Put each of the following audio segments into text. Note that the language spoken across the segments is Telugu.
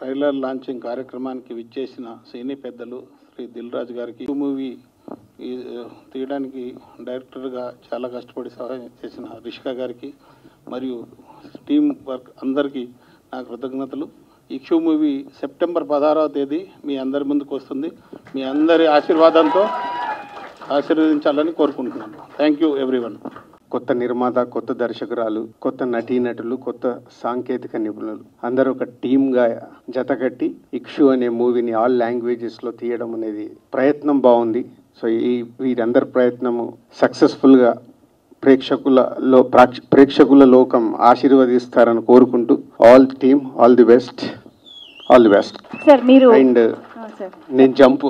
ట్రైలర్ లాంచింగ్ కార్యక్రమానికి విచ్చేసిన సినీ పెద్దలు శ్రీ దిల్ రాజు గారికి, మూవీ తీయడానికి డైరెక్టర్గా చాలా కష్టపడి సహాయం చేసిన రిషిక గారికి మరియు టీమ్ వర్క్ అందరికీ నా కృతజ్ఞతలు. ఇక్షు మూవీ సెప్టెంబర్ 16వ తేదీ మీ అందరి ముందుకు వస్తుంది. మీ అందరి ఆశీర్వాదంతో ఆశీర్వదించాలని కోరుకుంటున్నాను. Thank you everyone. కొత్త నిర్మాత, కొత్త దర్శకురాలు, కొత్త నటీనటులు, కొత్త సాంకేతిక నిపుణులు అందరూ ఒక టీమ్గా జతకట్టి ఇక్షు అనే మూవీని ఆల్ లాంగ్వేజెస్లో తీయడం అనేది ప్రయత్నం బాగుంది. సో వీరందరి ప్రయత్నము సక్సెస్ఫుల్గా ప్రేక్షకుల లోకం ఆశీర్వదిస్తారని కోరుకుంటూ all team all the best. And నేను జంప్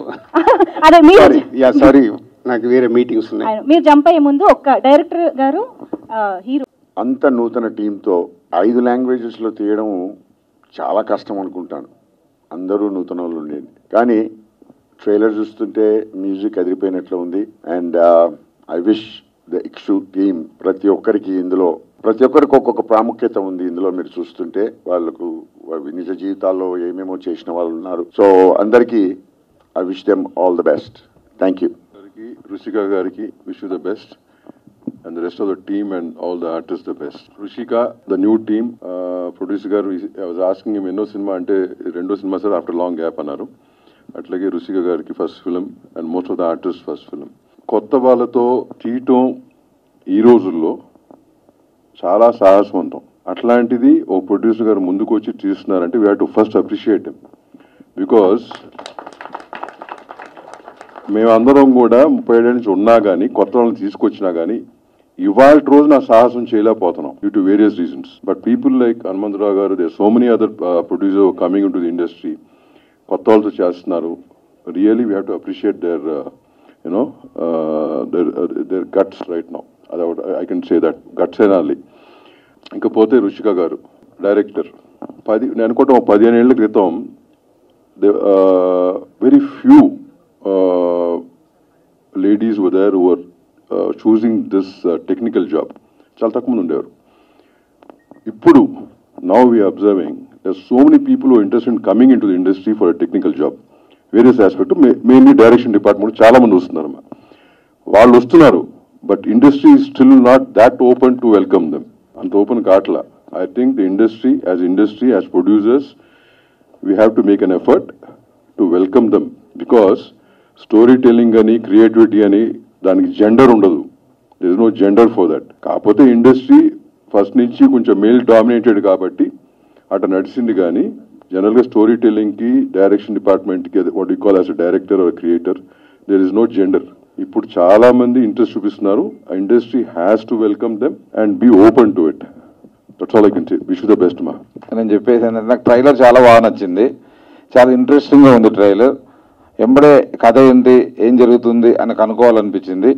సారీ నాకు వేరే మీటింగ్స్ ఉన్నాయి. మీరు జంప్ అయ్యే ముందు ఒక డైరెక్టర్ గారు హీరో అంత నూతన టీంతో 5 లాంగ్వేజెస్లో తీయడం చాలా కష్టం అనుకుంటాను. అందరూ నూతన వాళ్ళు ఉండేది, కానీ ట్రైలర్ చూస్తుంటే మ్యూజిక్ అదిరిపోయినట్లు ఉంది. And I wish the Ikshu team ప్రతి ఒక్కరికి ఒక్కొక్క ప్రాముఖ్యత ఉంది ఇందులో. మీరు చూస్తుంటే వాళ్ళకు నిజ జీవితాల్లో ఏమేమో చేసిన వాళ్ళు ఉన్నారు. సో అందరికీ I wish them all the best. Thank you. Rushika gariki, wish you the best, and the rest of the team and all the artists the best. Rushika, the new team, producer garu, I was asking him enno cinema ante rendo cinema sir after long gap annaru. Atlage Rushika gariki first film and most of the artists first film. Kotta vallato teetom ee రోజుల్లో చాలా సాహసవంతం. అట్లాంటిది ఓ ప్రొడ్యూసర్ గారు ముందుకు వచ్చి తీస్తున్నారంటే we have to first appreciate him, because మేమందరం కూడా 30 ఏళ్ళ నుంచి ఉన్నా కానీ కొత్త వాళ్ళని తీసుకొచ్చినా కానీ ఇవాళ రోజు నా సాహసం చేయలేకపోతున్నాం due to various reasons. But people like Hanumantharao గారు, there so many other producer coming into the industry, కొత్త వాళ్ళతో చేస్తున్నారు. Really we have to appreciate their their guts right now. I can say that guts ఏనాలి. ఇంకపోతే రుషిక గారు డైరెక్టర్, నేను అనుకుంటాం 15 ఏళ్ల క్రితం very few ladies were there who were choosing this technical job. చాలా తక్కువ మంది ఉండేవారు. ఇప్పుడు now we are observing there are so many people who are interested in coming into the industry for a technical job. Various aspects, mainly direction department చాలా మంది వస్తున్నారు. వాళ్ళు వస్తున్నారు, but industry is still not that open to welcome them. అంత ఓపెన్ కావట్లా. I think the industry, as producers, we have to make an effort to welcome them, because story telling అని క్రియేటివిటీ అని దానికి జెండర్ ఉండదు. There is no gender for that. కాకపోతే ఇండస్ట్రీ ఫస్ట్ నుంచి కొంచెం మేల్ డామినేటెడ్ కాబట్టి అట్లా నడిచింది, కానీ జనరల్గా స్టోరీ టెల్లింగ్కి, డైరెక్షన్ డిపార్ట్మెంట్కి, what you call as a director or creator, there is no gender. ఇప్పుడు చాలా మంది ఇంట్రెస్ట్ చూపిస్తున్నారు. ఆ industry has to welcome them and be open to it. That's all I can say. Wish you the best మా. నేను చెప్పేసి నాకు ట్రైలర్ చాలా బాగా నచ్చింది. చాలా ఇంట్రెస్టింగ్గా ఉంది ట్రైలర్. ఎంబడే కథ ఏంటి, ఏం జరుగుతుంది అని కనుక్కోవాలనిపించింది.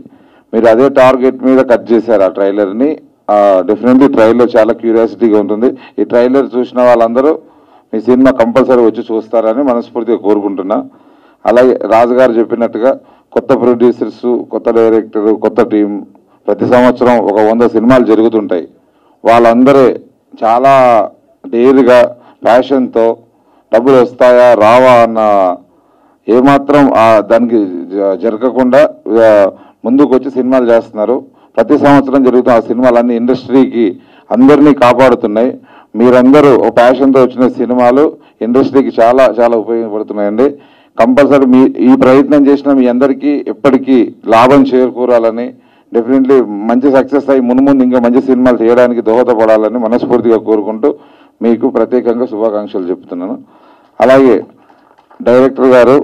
మీరు అదే టార్గెట్ మీద కట్ చేశారు ఆ ట్రైలర్ని. డెఫినెట్లీ ట్రైలర్ చాలా క్యూరియాసిటీగా ఉంటుంది. ఈ ట్రైలర్ చూసిన వాళ్ళందరూ మీ సినిమా కంపల్సరీ వచ్చి చూస్తారని మనస్ఫూర్తిగా కోరుకుంటున్నా. అలాగే రాజుగారు చెప్పినట్టుగా కొత్త ప్రొడ్యూసర్స్, కొత్త డైరెక్టర్, కొత్త టీం, ప్రతి సంవత్సరం ఒక 100 సినిమాలు జరుగుతుంటాయి. వాళ్ళందరూ చాలా డేర్గా, ప్యాషన్తో డబ్బులు వస్తాయా రావా అన్న ఏమాత్రం దానికి జరగకుండా ముందుకు వచ్చి సినిమాలు చేస్తున్నారు. ప్రతి సంవత్సరం జరుగుతున్న ఆ సినిమాలన్నీ ఇండస్ట్రీకి అందరినీ కాపాడుతున్నాయి. మీరందరూ ఒక ప్యాషన్తో వచ్చిన సినిమాలు ఇండస్ట్రీకి చాలా చాలా ఉపయోగపడుతున్నాయండి. కంపల్సరీ ఈ ప్రయత్నం చేసిన మీ అందరికీ ఎప్పటికీ లాభం చేకూరాలని, డెఫినెట్లీ మంచి సక్సెస్ అయ్యి మున్ముందు ఇంకా మంచి సినిమాలు చేయడానికి దోహదపడాలని మనస్ఫూర్తిగా కోరుకుంటూ మీకు ప్రత్యేకంగా శుభాకాంక్షలు చెప్తున్నాను. అలాగే డైరెక్టర్ గారు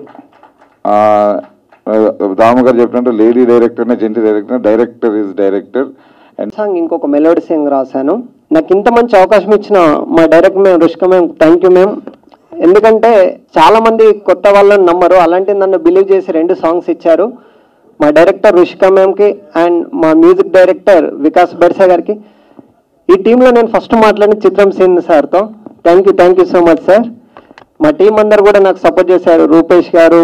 దామగారు చెప్పినట్టు లేడీ డైరెక్టర్నే జెంటీ director is director. And song ఇంకొక మెలోడీ సాంగ్ రాశాను. నాకు ఇంత మంచి అవకాశం ఇచ్చిన మా డైరెక్టర్ మేము రుషిక మేము థ్యాంక్ యూ మేము. ఎందుకంటే చాలా మంది కొత్త వాళ్ళని నమ్మరు, అలాంటి నన్ను బిలీవ్ చేసి 2 సాంగ్స్ ఇచ్చారు. మా డైరెక్టర్ రుషిక మ్యామ్కి అండ్ మా మ్యూజిక్ డైరెక్టర్ వికాస్ బెర్సా గారికి. ఈ టీంలో నేను ఫస్ట్ మాట్లాడిన చిత్రం సీన్ సార్తో. Thank you so much sir. మా టీం అందరు కూడా నాకు సపోర్ట్ చేశారు. రూపేష్ గారు,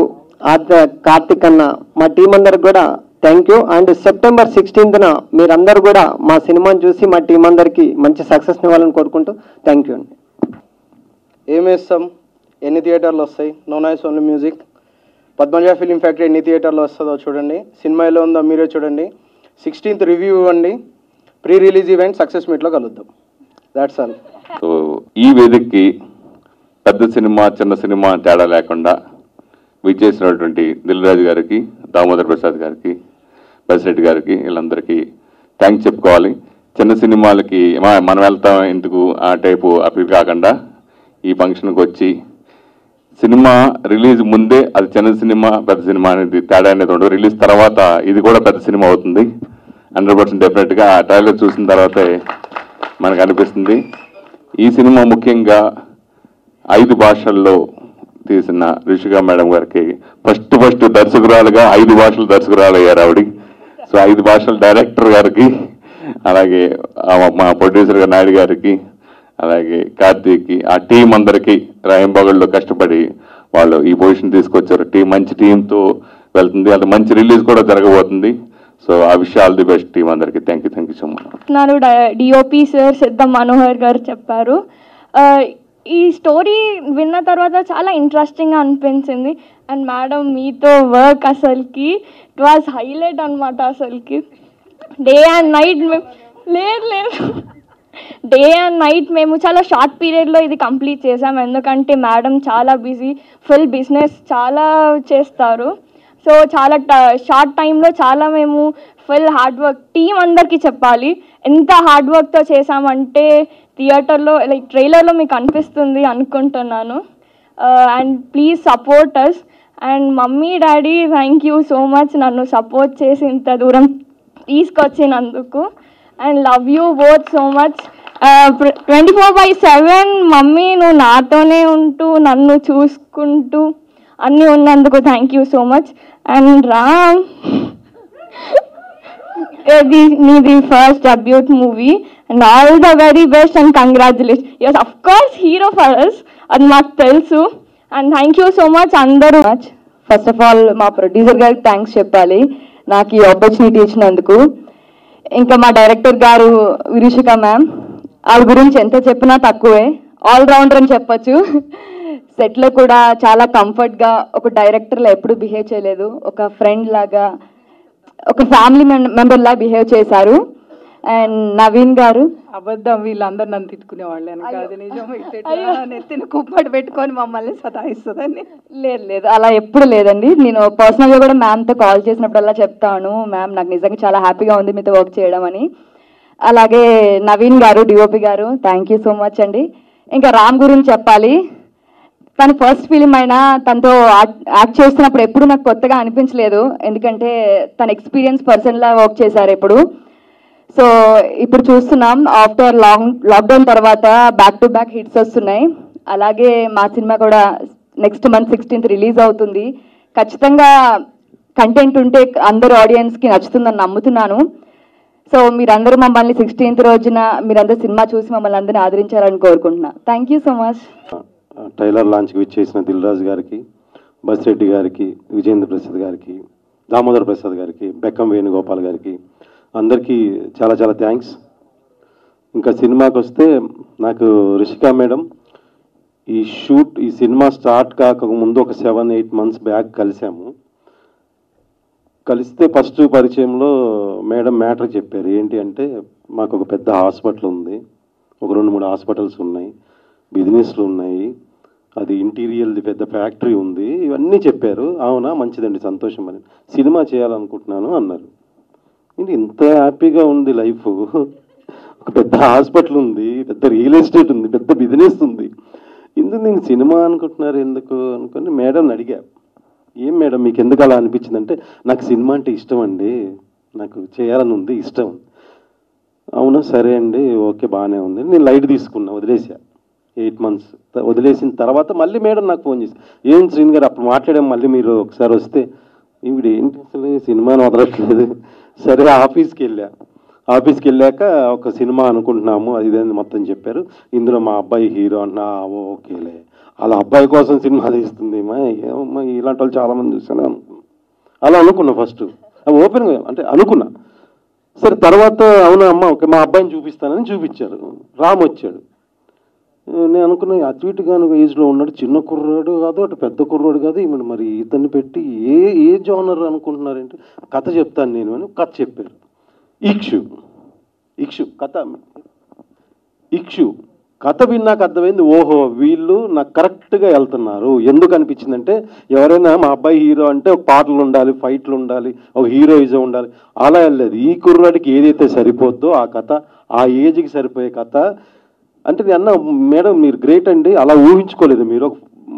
కార్తిక్ అన్న, మా టీం అందరికి కూడా థ్యాంక్ యూ. అండ్ సెప్టెంబర్ 16న మీరందరూ కూడా మా సినిమాని చూసి మా టీం అందరికీ మంచి సక్సెస్ని ఇవ్వాలని కోరుకుంటూ థ్యాంక్ యూ అండి. ఏమేస్తాం ఎన్ని థియేటర్లు వస్తాయి, no noise only music. Padmaja film factory ఎన్ని థియేటర్లు వస్తుందో చూడండి, సినిమా ఎలా ఉందో మీరే చూడండి. 16th రివ్యూ ఇవ్వండి, ప్రీ రిలీజ్ ఈవెంట్ సక్సెస్ మీట్లో కలుద్దాం. That's all. సో ఈ వేదికకి పెద్ద సినిమా చిన్న సినిమా తేడా లేకుండా విచ్చేసినటువంటి దిల్ రాజు గారికి, దామోదర్ ప్రసాద్ గారికి, బసిరెడ్డి గారికి, వీళ్ళందరికీ థ్యాంక్స్ చెప్పుకోవాలి. చిన్న సినిమాలకి మనం వెళ్తాం ఎందుకు ఆ టైపు అప్పీల్ కాకుండా ఈ ఫంక్షన్కి వచ్చి సినిమా రిలీజ్ ముందే అది చిన్న సినిమా పెద్ద సినిమా అనేది తేడా అనేది ఉండదు. రిలీజ్ తర్వాత ఇది కూడా పెద్ద సినిమా అవుతుంది 100% డెఫినెట్గా. ఆ ట్రైలర్ చూసిన తర్వాతే మనకు అనిపిస్తుంది. ఈ సినిమా ముఖ్యంగా 5 భాషల్లో తీసిన రిషిక మేడం గారికి ఫస్ట్ దర్శకురాలుగా 5 భాషలు దర్శకురాలు అయ్యారు ఆవిడ. సో 5 భాషల డైరెక్టర్ గారికి, అలాగే మా ప్రొడ్యూసర్ గారు నాయుడు గారికి, అలాగే కార్తీక్కి, ఆ టీం అందరికీ రాయంబగల్లో కష్టపడి వాళ్ళు ఈ పొజిషన్ తీసుకొచ్చారు. మంచి టీంతో వెళ్తుంది, అది మంచి రిలీజ్ కూడా జరగబోతుంది. సో ఆ విషయం ఆల్ ది బెస్ట్ టీం అందరికీ. Thank you so much. నాను డిఓపి సార్ సిద్ధం మనోహర్ గారు చెప్పారు. ఈ స్టోరీ విన్న తర్వాత చాలా ఇంట్రెస్టింగ్గా అనిపించింది. అండ్ మేడం మీతో వర్క్ అసలుకి ఇట్ వాజ్ హైలైట్ అనమాట. అసలుకి day and night day and night మేము చాలా షార్ట్ పీరియడ్లో ఇది కంప్లీట్ చేసాం. ఎందుకంటే మేడం చాలా బిజీ, ఫుల్ బిజినెస్ చాలా చేస్తారు. సో చాలా షార్ట్ టైంలో చాలా మేము ఫుల్ హార్డ్ వర్క్, టీం అందరికీ చెప్పాలి ఎంత హార్డ్ వర్క్తో చేసామంటే థియేటర్లో లైక్ ట్రైలర్లో మీకు అనిపిస్తుంది అనుకుంటున్నాను. And please support us. And mummy daddy thank you so much నన్ను సపోర్ట్ చేసి ఇంత దూరం తీసుకొచ్చినందుకు. And love you both so much. 24/7 mummy నువ్వు నాతోనే ఉంటూ నన్ను చూసుకుంటూ అన్నీ ఉన్నందుకు thank you so much. And Ram, నీది first debut movie and all the very best and congratulation. Yes of course hero for us, అది మాకు తెలుసు. And thank you so much అందరూ. ఫస్ట్ ఆఫ్ ఆల్ మా ప్రొడ్యూసర్ గారికి థ్యాంక్స్ చెప్పాలి నాకు ఈ ఆపర్చునిటీ ఇచ్చినందుకు. ఇంకా మా డైరెక్టర్ గారు విరుషిక మ్యామ్, ఆవిడ గురించి ఎంత చెప్పినా తక్కువే, ఆల్రౌండర్ అని చెప్పచ్చు. సెట్లో కూడా చాలా కంఫర్ట్గా ఒక డైరెక్టర్లా ఎప్పుడు బిహేవ్ చేయలేదు, ఒక ఫ్రెండ్ లాగా ఒక ఫ్యామిలీ మెంబర్ లాగా బిహేవ్ చేశారు. అండ్ నవీన్ గారు, అబద్ధం, వీళ్ళందరూ నన్ను తిట్టుకునే వాళ్ళే కాదు, నిజం. నెత్తిన కుప్పటి పెట్టుకొని మమ్మల్ని సతాయిస్తుందని. లేదు అలా ఎప్పుడు లేదండి. నేను పర్సనల్గా కూడా మ్యామ్తో కాల్ చేసినప్పుడల్లా చెప్తాను, మ్యామ్ నాకు నిజంగా చాలా హ్యాపీగా ఉంది మీతో వర్క్ చేయడం అని. అలాగే నవీన్ గారు, డిఓపి గారు థ్యాంక్ యూ సో మచ్ అండి. ఇంకా రామ్ గురించి చెప్పాలి, తను ఫస్ట్ ఫిలిం అయినా తనతో యాక్ట్ చేస్తున్నప్పుడు ఎప్పుడు నాకు కొత్తగా అనిపించలేదు, ఎందుకంటే తన ఎక్స్పీరియన్స్ పర్సన్లా వర్క్ చేశారు ఎప్పుడు. సో ఇప్పుడు చూస్తున్నాం ఆఫ్టర్ లాక్డౌన్ తర్వాత బ్యాక్ టు బ్యాక్ హిట్స్ వస్తున్నాయి. అలాగే మా సినిమా కూడా నెక్స్ట్ మంత్ 16th రిలీజ్ అవుతుంది. ఖచ్చితంగా కంటెంట్ ఉంటే అందరు ఆడియన్స్కి నచ్చుతుందని నమ్ముతున్నాను. సో మీరందరూ మమ్మల్ని 16th రోజున మీరందరూ సినిమా చూసి మమ్మల్ని అందరినీ ఆదరించాలని కోరుకుంటున్నా. Thank you so much. Trailer లాంచ్కి విచ్చేసిన దిల్ రాజు గారికి, బసిరెడ్డి గారికి, విజేంద్ర ప్రసాద్ గారికి, దామోదర్ ప్రసాద్ గారికి, బెక్కం వేణుగోపాల్ గారికి అందరికీ చాలా చాలా థ్యాంక్స్. ఇంకా సినిమాకి వస్తే నాకు రిషిక మేడం ఈ సినిమా స్టార్ట్ కాకముందు ఒక 7-8 months బ్యాక్ కలిసాము. కలిస్తే ఫస్ట్ పరిచయంలో మేడం మ్యాటర్ చెప్పారు. ఏంటి అంటే మాకు ఒక పెద్ద హాస్పిటల్ ఉంది, ఒక 2-3 హాస్పిటల్స్ ఉన్నాయి, బిజినెస్లు ఉన్నాయి, అది ఇంటీరియర్ది పెద్ద ఫ్యాక్టరీ ఉంది, ఇవన్నీ చెప్పారు. అవునా, మంచిదండి, సంతోషం అని, సినిమా చేయాలనుకుంటున్నాను అన్నారు. ఏంటి ఇంత హ్యాపీగా ఉంది లైఫ్, ఒక పెద్ద హాస్పిటల్ ఉంది, పెద్ద రియల్ ఎస్టేట్ ఉంది, పెద్ద బిజినెస్ ఉంది, ఎందుకు నేను సినిమా అనుకుంటున్నారు ఎందుకు అనుకుని మేడంని అడిగా, ఏం మేడం మీకు ఎందుకు అలా అనిపించిందంటే నాకు సినిమా అంటే ఇష్టం అండి, నాకు చేయాలని ఉంది, ఇష్టం. అవునా, సరే అండి, ఓకే, బాగానే ఉంది. నేను లైట్ తీసుకున్నా, వదిలేసా. 8 months వదిలేసిన తర్వాత మళ్ళీ మేడం నాకు ఫోన్ చేసి, ఏం శ్రీని గారు అప్పుడు మాట్లాడాం, మళ్ళీ మీరు ఒకసారి వస్తే, ఈవిడ ఏంటి అసలు సినిమాని వదలట్లేదు. సరే ఆఫీస్కి వెళ్ళాక ఒక సినిమా అనుకుంటున్నాము, అది ఇదేంది మొత్తం చెప్పారు. ఇందులో మా అబ్బాయి హీరో అన్నా, ఓకేలే, అలా అబ్బాయి కోసం సినిమా తీస్తుంది ఏమమ్మా, ఇలాంటి వాళ్ళు చాలామంది చూసాను అనుకున్నా. అలా అనుకున్నా ఫస్ట్, ఓపెన్గా అంటే అనుకున్నా. సరే తర్వాత అవునా అమ్మ ఓకే మా అబ్బాయిని చూపిస్తానని చూపించారు. రామ్ వచ్చాడు. నేను అనుకున్నా అటు ఇటుగా ఏజ్లో ఉన్నాడు, చిన్న కుర్రాడు కాదు అటు పెద్ద కుర్రాడు కాదు, ఈమెను మరి ఇతన్ని పెట్టి ఏ జోనర్ అనుకుంటున్నారంటే కథ చెప్తాను నేను అని కథ చెప్పారు. ఇక్షు కథ విన్నాక అర్థమైంది, ఓహో వీళ్ళు నాకు కరెక్ట్గా వెళ్తున్నారు. ఎందుకు అనిపించిందంటే ఎవరైనా మా అబ్బాయి హీరో అంటే ఒక పాటలు ఉండాలి, ఫైట్లు ఉండాలి, ఒక హీరోయిజం ఉండాలి, అలా వెళ్ళలేదు. ఈ కుర్రాడికి ఏదైతే సరిపోద్దో ఆ కథ, ఆ ఏజ్కి సరిపోయే కథ. అంటే నేను అన్న మేడం మీరు గ్రేట్ అండి, అలా ఊహించుకోలేదు మీరు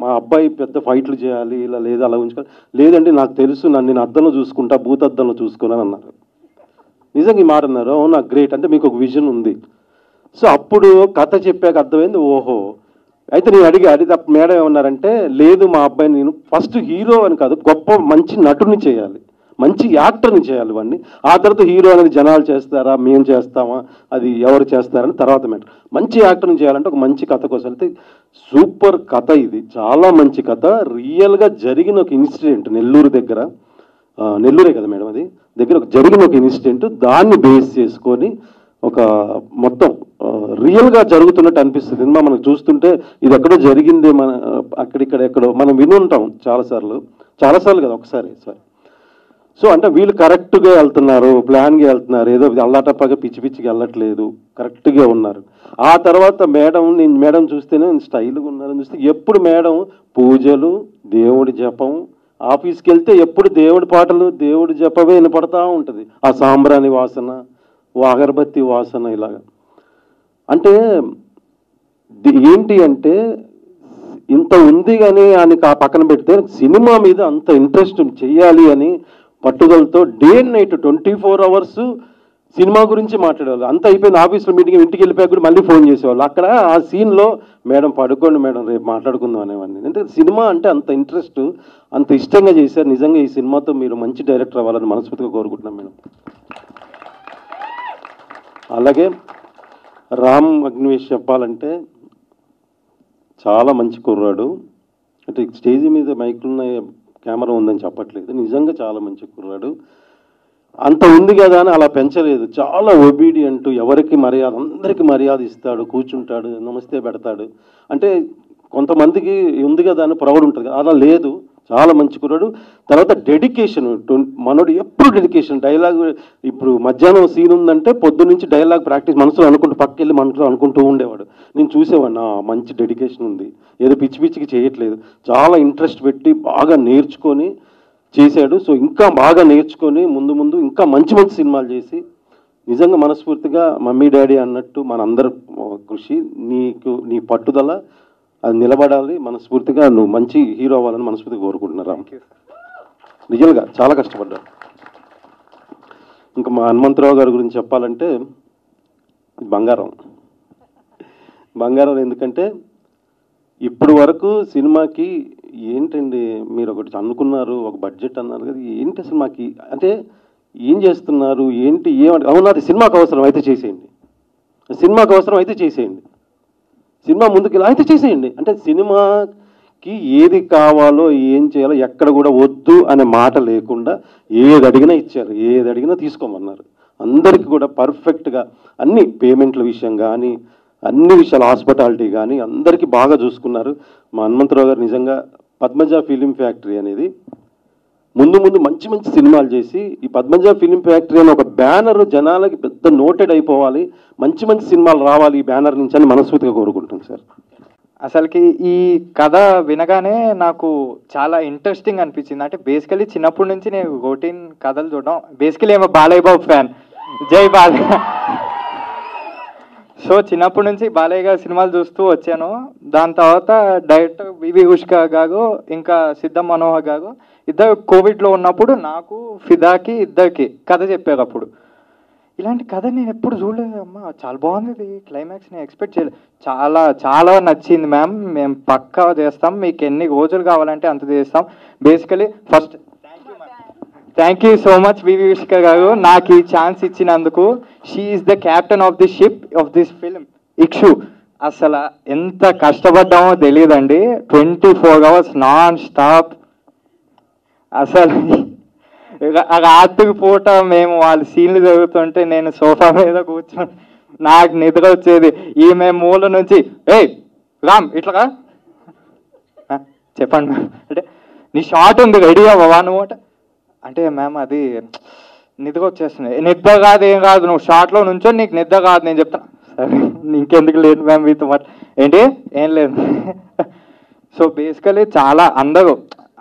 మా అబ్బాయి పెద్ద ఫైట్లు చేయాలి ఇలా లేదు అలా ఊహించుకోవాలి. లేదండి నాకు తెలుసు, నన్ను నేను అద్దంలో చూసుకుంటా, భూతద్దంలో చూసుకున్నాను అన్నారు. నిజంగా ఈ మాట అన్నారు. అవును నాకు గ్రేట్, అంటే మీకు ఒక విజన్ ఉంది. సో అప్పుడు కథ చెప్పాక అర్థమైంది, ఓహో. అయితే నేను అడిగి తప్ప మేడం ఏమన్నారంటే లేదు మా అబ్బాయిని నేను ఫస్ట్ హీరో అని కాదు, గొప్ప మంచి నటుని చేయాలి, మంచి యాక్టర్ని చేయాలి వాడిని. ఆ తర్వాత హీరో అనేది జనాలు చేస్తారా మేము చేస్తామా అది ఎవరు చేస్తారని తర్వాత మ్యాటర్. మంచి యాక్టర్ని చేయాలంటే ఒక మంచి కథ కోసం వెళ్తే సూపర్ కథ ఇది, చాలా మంచి కథ. రియల్గా జరిగిన ఒక ఇన్సిడెంట్ నెల్లూరు దగ్గర, నెల్లూరే కదా మేడం అది, దగ్గర జరిగిన ఒక ఇన్సిడెంట్, దాన్ని బేస్ చేసుకొని ఒక మొత్తం రియల్గా జరుగుతున్నట్టు అనిపిస్తుంది సినిమా. మనకు చూస్తుంటే ఇది ఎక్కడో జరిగిందే, మన అక్కడిక్కడ ఎక్కడో మనం విని ఉంటాం చాలాసార్లు కదా ఒకసారి. సో అంటే వీళ్ళు కరెక్ట్గా వెళ్తున్నారు, ప్లాన్గా వెళ్తున్నారు, ఏదో అల్లాటప్పగా పిచ్చిగా వెళ్ళట్లేదు, కరెక్ట్గా ఉన్నారు. ఆ తర్వాత నేను మేడం చూస్తేనే స్టైల్గా ఉన్నారని చూస్తే ఎప్పుడు మేడం పూజలు, దేవుడి జపం, ఆఫీస్కి వెళ్తే ఎప్పుడు దేవుడి పాటలు, దేవుడి జపమే వినపడతా ఉంటుంది. ఆ సాంబ్రాణి వాసన, అగరబత్తి వాసన ఇలాగా. అంటే ఏంటి అంటే ఇంత ఉంది కానీ ఆయనకి ఆ పక్కన పెడితే సినిమా మీద అంత ఇంట్రెస్ట్ చెయ్యాలి అని పట్టుదలతో day and night 24 hours cinema గురించి మాట్లాడేవాళ్ళు. అంత అయిపోయింది, ఆఫీస్లో మీటింగ్, ఇంటికి వెళ్ళిపోయాక కూడా మళ్ళీ ఫోన్ చేసేవాళ్ళు. అక్కడ ఆ సీన్లో మేడం పడుకోండి మేడం రేపు మాట్లాడుకుందాం అనేవాడిని. అంటే సినిమా అంటే అంత ఇంట్రెస్ట్, అంత ఇష్టంగా చేశారు. నిజంగా ఈ సినిమాతో మీరు మంచి డైరెక్టర్ అవ్వాలని మనస్ఫూర్తిగా కోరుకుంటున్నాం మేడం. అలాగే రామ్ అగ్నివేష్ చెప్పాలంటే చాలా మంచి కుర్రాడు. అంటే స్టేజ్ మీద మైకులున్న కెమెరా ఉందని చెప్పట్లేదు, నిజంగా చాలా మంచి కుర్రాడు. అంత ఉంది కదా అని అలా పెంచలేదు, చాలా ఒబీడియంట్, ఎవరికి మర్యాద, అందరికీ మర్యాద ఇస్తాడు, కూర్చుంటాడు, నమస్తే పెడతాడు. అంటే కొంతమందికి ఉంది కదా అని ప్రౌడ్ ఉంటుంది, అలా లేదు, చాలా మంచి కుర్రాడు. తర్వాత డెడికేషన్, మనోడు ఎప్పుడు డెడికేషన్. డైలాగ్ ఇప్పుడు మధ్యాహ్నం సీన్ ఉందంటే పొద్దు నుంచి డైలాగ్ ప్రాక్టీస్ మనసులో అనుకుంటూ పక్కకెళ్ళి మనసులో అనుకుంటూ ఉండేవాడు. నేను చూసేవాడిని మంచి డెడికేషన్ ఉంది, ఏదో పిచ్చికి చేయట్లేదు, చాలా ఇంట్రెస్ట్ పెట్టి బాగా నేర్చుకొని చేశాడు. సో ఇంకా బాగా నేర్చుకొని ముందు ఇంకా మంచి సినిమాలు చేసి నిజంగా మనస్ఫూర్తిగా మమ్మీ డాడీ అన్నట్టు మనందరి కృషి, నీ పట్టుదల అది నిలబడాలి. మనస్ఫూర్తిగా నువ్వు మంచి హీరో అవ్వాలని మనస్ఫూర్తిగా కోరుకుంటున్నారా. నిజంగా చాలా కష్టపడ్డాడు. ఇంకా మా హనుమంతరావు గారి గురించి చెప్పాలంటే బంగారం. ఎందుకంటే ఇప్పుడు వరకు సినిమాకి ఏంటండి మీరు ఒకటి అనుకున్నారు, ఒక బడ్జెట్ అన్నారు కదా, ఏంటి అసలు మాకు అంటే ఏం చేస్తున్నారు ఏంటి అవునా, అది సినిమాకు అవసరం అయితే చేసేయండి, సినిమా ముందుకు ఇలా అయితే చేసేయండి. అంటే సినిమాకి ఏది కావాలో ఏం చేయాలో ఎక్కడ కూడా వద్దు అనే మాట లేకుండా ఏది అడిగినా ఇచ్చారు, ఏది అడిగినా తీసుకోమన్నారు. అందరికీ కూడా పర్ఫెక్ట్గా అన్ని పేమెంట్ల విషయం కానీ అన్ని విషయాలు, హాస్పిటాలిటీ కానీ అందరికీ బాగా చూసుకున్నారు. మా హనుమంతరావు గారు నిజంగా పద్మజ ఫిలిం ఫ్యాక్టరీ అనేది ముందు మంచి సినిమాలు చేసి ఈ పద్మజ ఫిలిం ఫ్యాక్టరీ అనే ఒక బ్యానర్ జనాలకి పెద్ద నోటెడ్ అయిపోవాలి, మంచి సినిమాలు రావాలి ఈ బ్యానర్ నుంచి అని మనస్ఫూర్తిగా కోరుకుంటాం సార్. అసలుకి ఈ కథ వినగానే నాకు చాలా ఇంట్రెస్టింగ్ అనిపించింది. అంటే బేసికలీ చిన్నప్పటి నుంచి నేను రొటీన్ కథలు చూడడం, బేసికలీ ఏమో బాలయ్య బాబు ఫ్యాన్, జై బాలయ్య. సో చిన్నప్పటి నుంచి బాలయ్య గారి సినిమాలు చూస్తూ వచ్చాను. దాని తర్వాత డైరెక్టర్ వివి ఉష్కా గారు ఇంకా సిద్ధం మనోహర్ గారు ఇద్దరు కోవిడ్లో ఉన్నప్పుడు నాకు ఫిదాకి ఇద్దరికి కథ చెప్పారు. అప్పుడు ఇలాంటి కథ నేను ఎప్పుడు చూడలేదు అమ్మా, చాలా బాగుంది, క్లైమాక్స్ నేను ఎక్స్పెక్ట్ చేయలేదు, చాలా నచ్చింది మ్యామ్, మేము పక్కా చేస్తాం, మీకు ఎన్ని రోజులు కావాలంటే అంత చేస్తాం. Basically first thank you so much వివి ఉష్కా గారు నాకు ఈ ఛాన్స్ ఇచ్చినందుకు. She is the captain of the ship of this film Ikshu. అసలు ఎంత కష్టపడ్డామో తెలియదండి, 24 hours నాన్ స్టాప్. అసలు రాత్రి పూట మేము వాళ్ళ సీన్లు జరుగుతుంటే నేను సోఫా మీద కూర్చొని నాకు నిద్ర వచ్చేది. ఈమె మూల నుంచి రామ్ ఇట్లా చెప్పండి మ్యామ్ అంటే నీ షార్ట్ ఉంది రెడీ అవ్వవా నువ్వు అంటే మ్యామ్ అది నిద్ర వచ్చేస్తుంది. నిద్ర కాదు ఏం కాదు, నువ్వు షార్ట్లో నుంచో నీకు నిద్ర కాదు నేను చెప్తాను. సరే ఇంకెందుకు లేదు మ్యామ్ మీతో ఏంటి ఏం లేదు. సో బేసికలీ చాలా అందరూ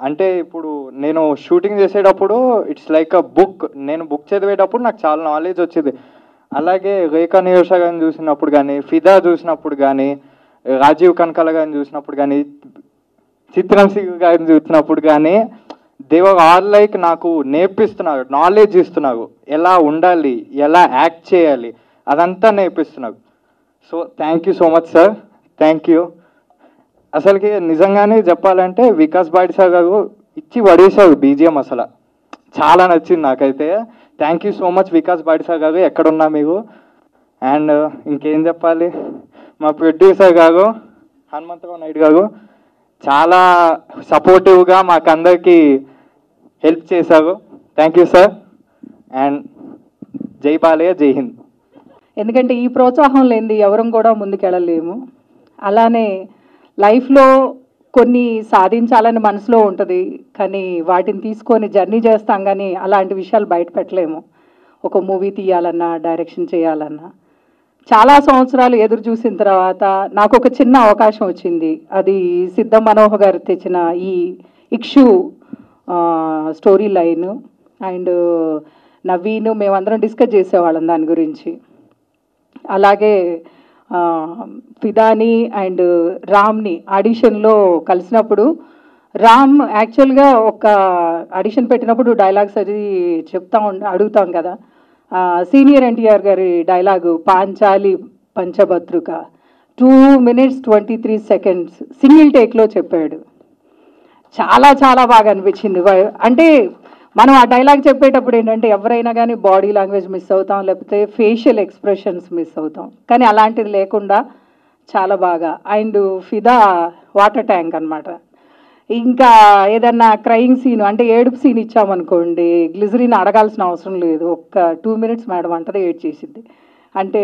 అంటే ఇప్పుడు నేను షూటింగ్ చేసేటప్పుడు ఇట్స్ లైక్ అ బుక్. నేను బుక్ చదివేటప్పుడు నాకు చాలా నాలెడ్జ్ వచ్చేది. అలాగే రేఖా నియోష గారిని చూసినప్పుడు కానీ, ఫిదా చూసినప్పుడు కానీ, రాజీవ్ కనకాల గారిని చూసినప్పుడు కానీ, చిత్రంశీల్ గారిని చూసినప్పుడు కానీ, దేవర్ ఆల్ లైక్ నాకు నేర్పిస్తున్నారు, నాలెడ్జ్ ఇస్తున్నారు, ఎలా ఉండాలి, ఎలా యాక్ట్ చేయాలి అదంతా నేర్పిస్తున్నారు. So thank you so much sir, thank you. అసలుకి నిజంగానే చెప్పాలంటే వికాస్ బాడిసా గారు ఇచ్చి పడేశారు బీజిఎం, అసలు చాలా నచ్చింది నాకైతే. Thank you so much Vikas బాడిసా గారు, ఎక్కడున్నా మీకు. అండ్ ఇంకేం చెప్పాలి, మా ప్రొడ్యూసర్ గారు హనుమంతరావు నాయుడు గారు చాలా సపోర్టివ్గా మాకందరికీ హెల్ప్ చేశారు. Thank you sir. అండ్ జై బాలయ్య, జై హింద్. ఎందుకంటే ఈ ప్రోత్సాహం లేనిది ఎవరం కూడా ముందుకెళ్ళలేము. అలానే లైఫ్లో కొన్ని సాధించాలని మనసులో ఉంటుంది, కానీ వాటిని తీసుకొని జర్నీ చేస్తాం, కానీ అలాంటి విషయాలు బయట పెట్టలేము. ఒక మూవీ తీయాలన్నా, డైరెక్షన్ చేయాలన్నా చాలా సంవత్సరాలు ఎదురు చూసిన తర్వాత నాకు ఒక చిన్న అవకాశం వచ్చింది. అది సిద్ధ మనోహర్ గారు తెచ్చిన ఈ ఇక్షు స్టోరీ లైన్. అండ్ నవీన్ మేమందరం డిస్కస్ చేసేవాళ్ళం దాని గురించి. అలాగే ఫిదాని అండ్ రామ్ని ఆడిషన్లో కలిసినప్పుడు, రామ్ యాక్చువల్గా ఒక ఆడిషన్ పెట్టినప్పుడు డైలాగ్స్ అది అడుగుతాం కదా, సీనియర్ ఎన్టీఆర్ గారి డైలాగు పాంచాలి పంచభద్రుక 2 minutes 23 seconds సింగిల్ టేక్లో చెప్పాడు. చాలా చాలా బాగా అనిపించింది. అంటే మనం ఆ డైలాగ్ చెప్పేటప్పుడు ఏంటంటే ఎవరైనా కానీ బాడీ లాంగ్వేజ్ మిస్ అవుతాం, లేకపోతే ఫేషియల్ ఎక్స్ప్రెషన్స్ మిస్ అవుతాం, కానీ అలాంటిది లేకుండా చాలా బాగా. అండ్ ఫిదా వాటర్ ట్యాంక్ అనమాట. ఇంకా ఏదన్నా క్రయింగ్ సీన్ అంటే ఏడుపు సీన్ ఇచ్చామనుకోండి, గ్లిజరిన్ అడగాల్సిన అవసరం లేదు, ఒక్క 2 minutes మేడం అంటది ఏడ్ చేసిద్ది. అంటే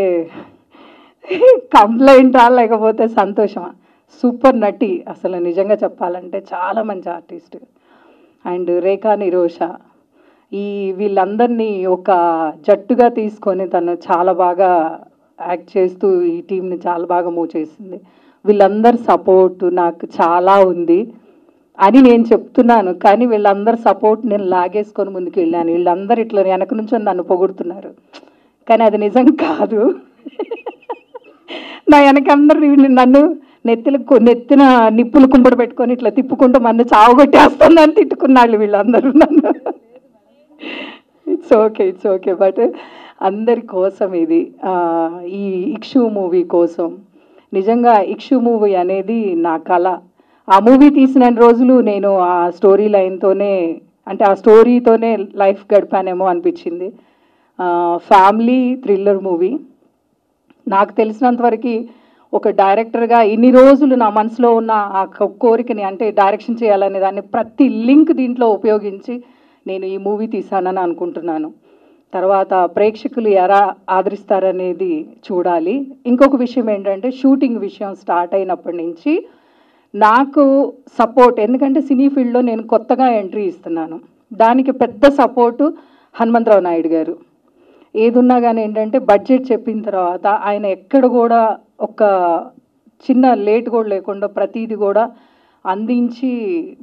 కంప్లైంటా లేకపోతే సంతోషమా? సూపర్ నటి అసలు, నిజంగా చెప్పాలంటే చాలా మంచి ఆర్టిస్ట్. అండ్ రేఖా నిరోష, వీళ్ళందరినీ ఒక జట్టుగా తీసుకొని తను చాలా బాగా యాక్ట్ చేస్తూ ఈ టీంని చాలా బాగా మూవ్ చేసింది. వీళ్ళందరి సపోర్ట్ నాకు చాలా ఉంది అని నేను చెప్తున్నాను, కానీ వీళ్ళందరి సపోర్ట్ నేను లాగేసుకొని ముందుకు వెళ్ళాను. వీళ్ళందరూ ఇట్లా వెనక నుంచి నన్ను పొగుడుతున్నారు, కానీ అది నిజం కాదు. నా వెనకందరూ నన్ను నెత్తిన నిప్పులు కుంపడి పెట్టుకొని ఇట్లా తిప్పుకుంటూ మన చావగొట్టేస్తుందని తిట్టుకున్నాళ్ళు వీళ్ళందరూ నన్ను. ఇట్స్ ఓకే బట్ అందరి కోసం ఇది ఈ ఇక్షు మూవీ కోసం. నిజంగా ఇక్షు మూవీ అనేది నా కళ. ఆ మూవీ తీసిన రోజులు నేను ఆ స్టోరీ లైన్తోనే, అంటే ఆ స్టోరీతోనే లైఫ్ గడిపానేమో అనిపించింది. Family thriller movie. నాకు తెలిసినంతవరకు ఒక డైరెక్టర్గా ఇన్ని రోజులు నా మనసులో ఉన్న ఆ కోరికని, అంటే డైరెక్షన్ చేయాలనే దాన్ని ప్రతి లింక్ దీంట్లో ఉపయోగించి నేను ఈ మూవీ తీశానని అనుకుంటున్నాను. తర్వాత ప్రేక్షకులు ఎలా ఆదరిస్తారనేది చూడాలి. ఇంకొక విషయం ఏంటంటే షూటింగ్ విషయం స్టార్ట్ అయినప్పటి నుంచి నాకు సపోర్ట్, ఎందుకంటే సినీ ఫీల్డ్లో నేను కొత్తగా ఎంట్రీ ఇస్తున్నాను, దానికి పెద్ద సపోర్టు హనుమంతరావు నాయుడు గారు. ఏదున్నా కానీ ఏంటంటే బడ్జెట్ చెప్పిన తర్వాత ఆయన ఎక్కడ కూడా ఒక చిన్న లేట్ కూడా లేకుండా ప్రతిదీ కూడా అందించి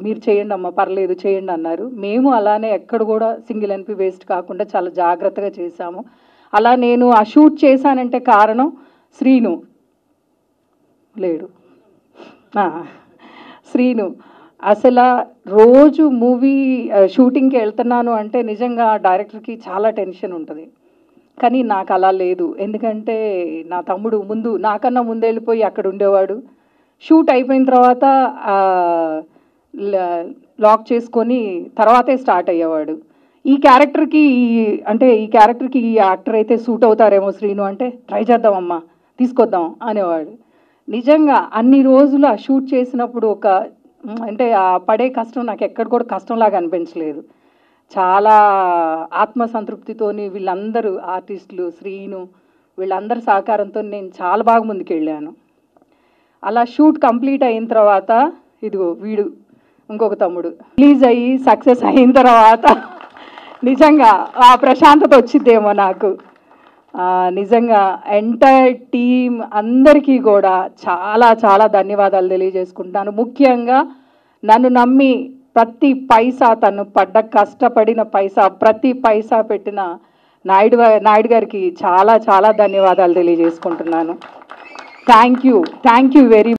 మీరు చేయండి అమ్మా పర్లేదు చేయండి అన్నారు. మేము అలానే ఎక్కడ కూడా సింగిల్ ఎన్పి వేస్ట్ కాకుండా చాలా జాగ్రత్తగా చేశాము. అలా నేను ఆ షూట్ చేశానంటే కారణం శ్రీను లేడు, శ్రీను. అసలు రోజు మూవీ షూటింగ్కి వెళ్తున్నాను అంటే నిజంగా డైరెక్టర్కి చాలా టెన్షన్ ఉంటుంది, కానీ నాకు అలా లేదు. ఎందుకంటే నా తమ్ముడు నాకన్నా ముందు వెళ్ళిపోయి అక్కడ ఉండేవాడు. షూట్ అయిపోయిన తర్వాత లాక్ చేసుకొని తర్వాతే స్టార్ట్ అయ్యేవాడు. ఈ క్యారెక్టర్కి ఈ యాక్టర్ అయితే సూట్ అవుతారేమో శ్రీను అంటే ట్రై చేద్దామమ్మా తీసుకొద్దాం అనేవాడు. నిజంగా అన్ని రోజులు ఆ షూట్ చేసినప్పుడు అంటే ఆ పడే కష్టం నాకు ఎక్కడ కూడా కష్టంలాగా అనిపించలేదు. చాలా ఆత్మసంతృప్తితోని వీళ్ళందరూ ఆర్టిస్టులు, శ్రీను వీళ్ళందరి సహకారంతో నేను చాలా బాగా ముందుకెళ్ళాను. అలా షూట్ కంప్లీట్ అయిన తర్వాత ఇదిగో వీడు ఇంకొక తమ్ముడు రిలీజ్ అయ్యి సక్సెస్ అయిన తర్వాత నిజంగా ఆ ప్రశాంతత వచ్చిద్దేమో నాకు. నిజంగా ఎంటైర్ టీమ్ అందరికీ కూడా చాలా చాలా ధన్యవాదాలు తెలియజేసుకుంటాను. ముఖ్యంగా నన్ను నమ్మి ప్రతి పైసా, తను పడ్డ కష్టపడిన పైసా, ప్రతి పైసా పెట్టిన నాయుడు గారికి చాలా చాలా ధన్యవాదాలు తెలియజేసుకుంటున్నాను. Thank you very